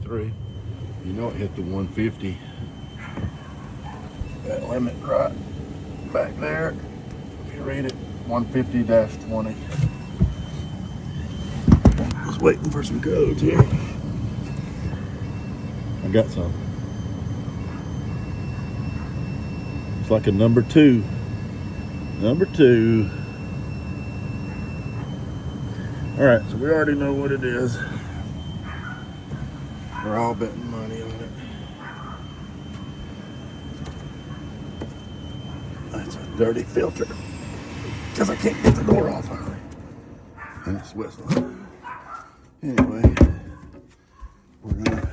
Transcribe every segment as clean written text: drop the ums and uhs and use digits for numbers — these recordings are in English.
153. You know it hit the 150. That limit right back there. If you read it, 150-20. Just waiting for some codes here. I got some. It's like a number 2. Number 2. All right, so we already know what it is. We're all betting money on it. That's a dirty filter because I can't get the door off of it. And it's whistling. Anyway, we're gonna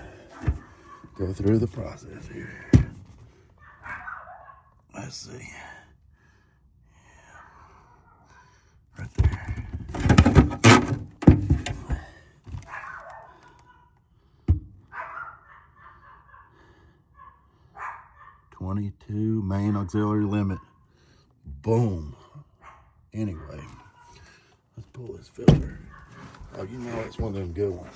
go through the process here. Let's see. Yeah. Right there. $22 main auxiliary limit. Boom. Anyway, let's pull this filter. Oh, you know it's one of them good ones.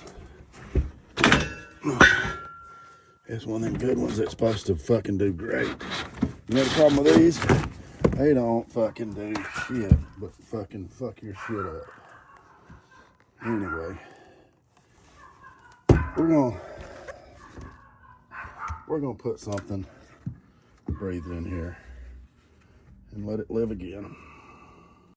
It's one of them good ones that's supposed to fucking do great. You know the problem with these? They don't fucking do shit, but fucking fuck your shit up. Anyway, we're gonna put something breathe in here and let it live again.